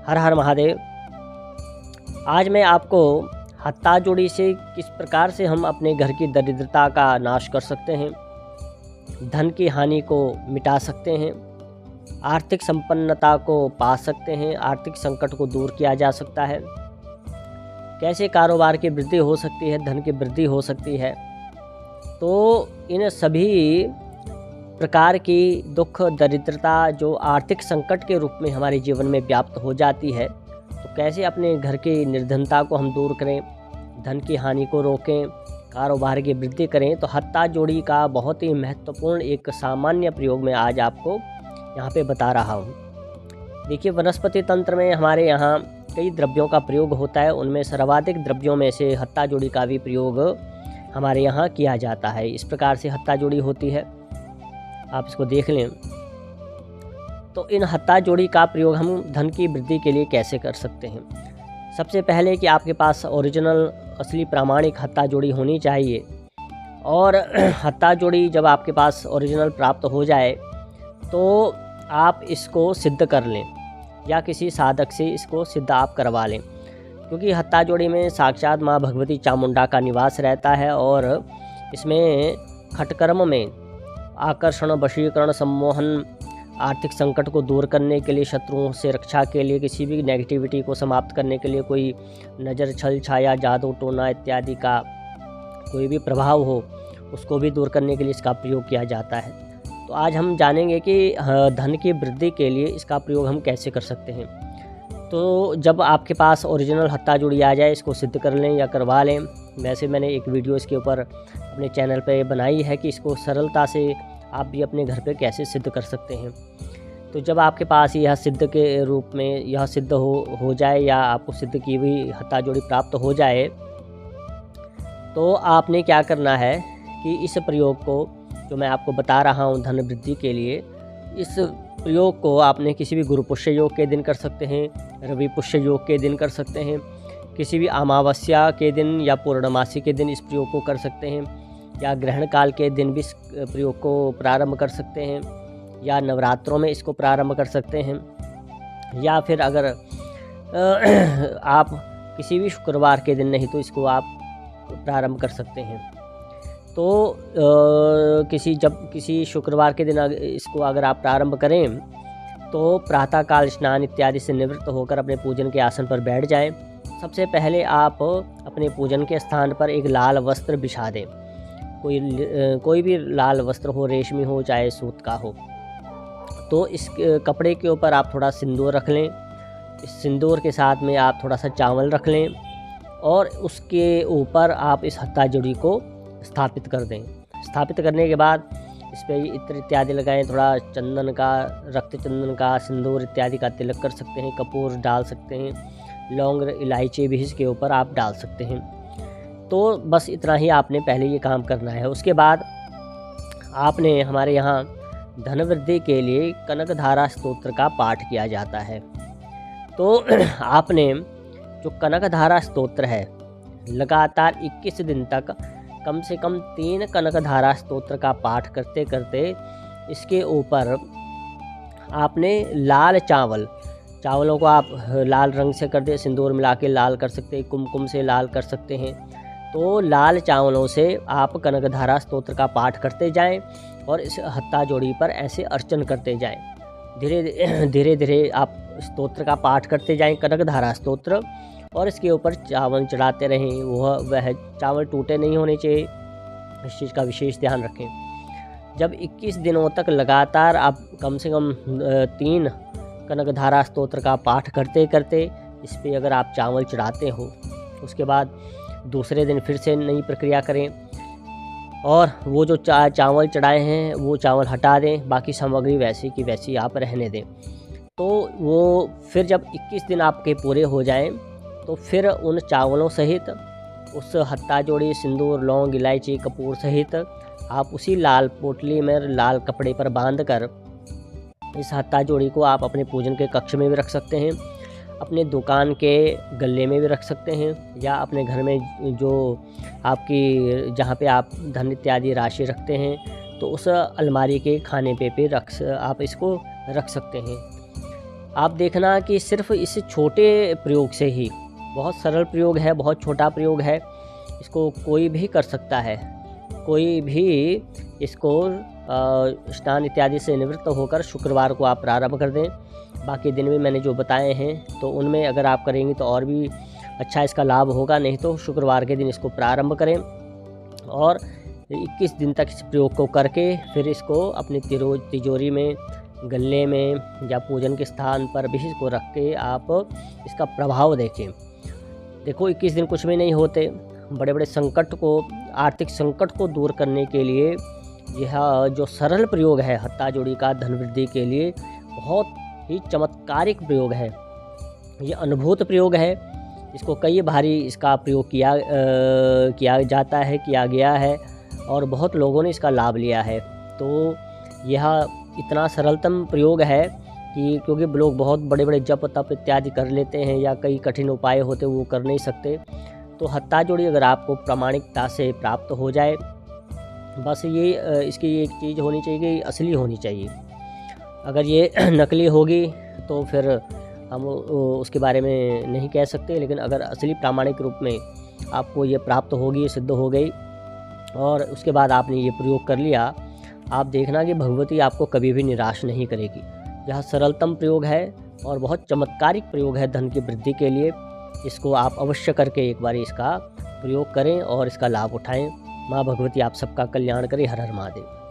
हर हर महादेव। आज मैं आपको हत्ता जोड़ी से किस प्रकार से हम अपने घर की दरिद्रता का नाश कर सकते हैं, धन की हानि को मिटा सकते हैं, आर्थिक संपन्नता को पा सकते हैं, आर्थिक संकट को दूर किया जा सकता है, कैसे कारोबार की वृद्धि हो सकती है, धन की वृद्धि हो सकती है। तो इन सभी प्रकार की दुख दरिद्रता जो आर्थिक संकट के रूप में हमारे जीवन में व्याप्त हो जाती है, तो कैसे अपने घर की निर्धनता को हम दूर करें, धन की हानि को रोकें, कारोबार की वृद्धि करें। तो हत्ता जोड़ी का बहुत ही महत्वपूर्ण एक सामान्य प्रयोग मैं आज आपको यहाँ पे बता रहा हूँ। देखिए, वनस्पति तंत्र में हमारे यहाँ कई द्रव्यों का प्रयोग होता है, उनमें सर्वाधिक द्रव्यों में से हत्ता जोड़ी का भी प्रयोग हमारे यहाँ किया जाता है। इस प्रकार से हत्ता जोड़ी होती है, आप इसको देख लें। तो इन हत्ता जोड़ी का प्रयोग हम धन की वृद्धि के लिए कैसे कर सकते हैं। सबसे पहले कि आपके पास ओरिजिनल असली प्रामाणिक हत्ता जोड़ी होनी चाहिए। और हत्ता जोड़ी जब आपके पास ओरिजिनल प्राप्त हो जाए तो आप इसको सिद्ध कर लें या किसी साधक से इसको सिद्ध आप करवा लें, क्योंकि हत्ता जोड़ी में साक्षात माँ भगवती चामुंडा का निवास रहता है। और इसमें खटकर्म में आकर्षण, वशीकरण, सम्मोहन, आर्थिक संकट को दूर करने के लिए, शत्रुओं से रक्षा के लिए, किसी भी नेगेटिविटी को समाप्त करने के लिए, कोई नज़र, छल, छाया, जादू, टोना इत्यादि का कोई भी प्रभाव हो उसको भी दूर करने के लिए इसका प्रयोग किया जाता है। तो आज हम जानेंगे कि धन की वृद्धि के लिए इसका प्रयोग हम कैसे कर सकते हैं। तो जब आपके पास ओरिजिनल हत्ता जोड़ी आ जाए, इसको सिद्ध कर लें या करवा लें। वैसे मैंने एक वीडियो इसके ऊपर अपने चैनल पे बनाई है कि इसको सरलता से आप भी अपने घर पे कैसे सिद्ध कर सकते हैं। तो जब आपके पास यह सिद्ध के रूप में यह सिद्ध हो जाए या आपको सिद्ध की हुई हत्ता जोड़ी प्राप्त हो जाए, तो आपने क्या करना है कि इस प्रयोग को जो मैं आपको बता रहा हूँ धन वृद्धि के लिए, इस प्रयोग को आपने किसी भी गुरु पुष्य योग के दिन कर सकते हैं, रवि पुष्य योग के दिन कर सकते हैं, किसी भी अमावस्या के दिन या पूर्णमासी के दिन इस प्रयोग को कर सकते हैं, या ग्रहण काल के दिन भी इस प्रयोग को प्रारंभ कर सकते हैं, या नवरात्रों में इसको प्रारंभ कर सकते हैं, या फिर अगर आप किसी भी शुक्रवार के दिन नहीं तो इसको आप प्रारंभ कर सकते हैं। तो किसी शुक्रवार के दिन इसको अगर आप प्रारंभ करें तो प्रातःकाल स्नान इत्यादि से निवृत्त होकर अपने पूजन के आसन पर बैठ जाएं। सबसे पहले आप अपने पूजन के स्थान पर एक लाल वस्त्र बिछा दें। कोई भी लाल वस्त्र हो, रेशमी हो चाहे सूत का हो। तो इस कपड़े के ऊपर आप थोड़ा सिंदूर रख लें। इस सिंदूर के साथ में आप थोड़ा सा चावल रख लें और उसके ऊपर आप इस हत्ता जोड़ी को स्थापित कर दें। स्थापित करने के बाद इस पर इत्र इत्यादि लगाएं, थोड़ा चंदन का, रक्त चंदन का, सिंदूर इत्यादि का तिलक कर सकते हैं, कपूर डाल सकते हैं, लौंग, इलायची भी इसके ऊपर आप डाल सकते हैं। तो बस इतना ही आपने पहले ये काम करना है। उसके बाद आपने हमारे यहाँ धन वृद्धि के लिए कनकधारा स्तोत्र का पाठ किया जाता है। तो आपने जो कनकधारा स्तोत्र है, लगातार 21 दिन तक कम से कम 3 कनकधारा स्तोत्र का पाठ करते करते इसके ऊपर आपने लाल चावलों को आप लाल रंग से कर दे, सिंदूर मिला के लाल कर सकते हैं, कुमकुम से लाल कर सकते हैं। तो लाल चावलों से आप कनकधारा स्तोत्र का पाठ करते जाएं और इस हत्ता जोड़ी पर ऐसे अर्चन करते जाएं। धीरे धीरे आप स्तोत्र का पाठ करते जाएं, कनकधारा स्तोत्र, और इसके ऊपर चावल चढ़ाते रहें। वह चावल टूटे नहीं होने चाहिए, इस चीज़ का विशेष ध्यान रखें। जब 21 दिनों तक लगातार आप कम से कम 3 कनकधारा स्तोत्र का पाठ करते करते इस पर अगर आप चावल चढ़ाते हो, उसके बाद दूसरे दिन फिर से नई प्रक्रिया करें और वो जो चावल चढ़ाए हैं वो चावल हटा दें, बाकी सामग्री वैसी की वैसी आप रहने दें। तो वो फिर जब 21 दिन आपके पूरे हो जाएं तो फिर उन चावलों सहित उस हत्ता जोड़ी, सिंदूर, लौंग, इलायची, कपूर सहित आप उसी लाल पोटली में लाल कपड़े पर बांधकर इस हत्ता जोड़ी को आप अपने पूजन के कक्ष में भी रख सकते हैं, अपने दुकान के गले में भी रख सकते हैं, या अपने घर में जो आपकी जहाँ पे आप धन इत्यादि राशि रखते हैं तो उस अलमारी के खाने पे आप इसको रख सकते हैं। आप देखना कि सिर्फ इस छोटे प्रयोग से ही, बहुत सरल प्रयोग है, बहुत छोटा प्रयोग है, इसको कोई भी कर सकता है। कोई भी इसको स्नान इत्यादि से निवृत्त होकर शुक्रवार को आप प्रारंभ कर दें। बाकी दिन में मैंने जो बताए हैं तो उनमें अगर आप करेंगे तो और भी अच्छा इसका लाभ होगा, नहीं तो शुक्रवार के दिन इसको प्रारंभ करें और 21 दिन तक इस प्रयोग को करके फिर इसको अपनी तिजोरी में, गले में या पूजन के स्थान पर भी इसको रख के आप इसका प्रभाव देखें। देखो 21 दिन कुछ भी नहीं होते, बड़े बड़े संकट को, आर्थिक संकट को दूर करने के लिए यह जो सरल प्रयोग है हत्ता जोड़ी का धन वृद्धि के लिए बहुत ही चमत्कारिक प्रयोग है। ये अनुभूत प्रयोग है, इसको कई बारी इसका प्रयोग किया जाता है, किया गया है और बहुत लोगों ने इसका लाभ लिया है। तो यह इतना सरलतम प्रयोग है कि क्योंकि लोग बहुत बड़े बड़े जप तप इत्यादि कर लेते हैं या कई कठिन उपाय होते वो कर नहीं सकते। तो हत्ता जोड़ी अगर आपको प्रामाणिकता से प्राप्त हो जाए, बस ये इसकी एक चीज़ होनी चाहिए कि असली होनी चाहिए। अगर ये नकली होगी तो फिर हम उसके बारे में नहीं कह सकते, लेकिन अगर असली प्रामाणिक रूप में आपको ये प्राप्त होगी, सिद्ध हो गई और उसके बाद आपने ये प्रयोग कर लिया, आप देखना कि भगवती आपको कभी भी निराश नहीं करेगी। यह सरलतम प्रयोग है और बहुत चमत्कारिक प्रयोग है धन की वृद्धि के लिए। इसको आप अवश्य करके एक बार इसका प्रयोग करें और इसका लाभ उठाएं। माँ भगवती आप सबका कल्याण करे। हर हर महादेव।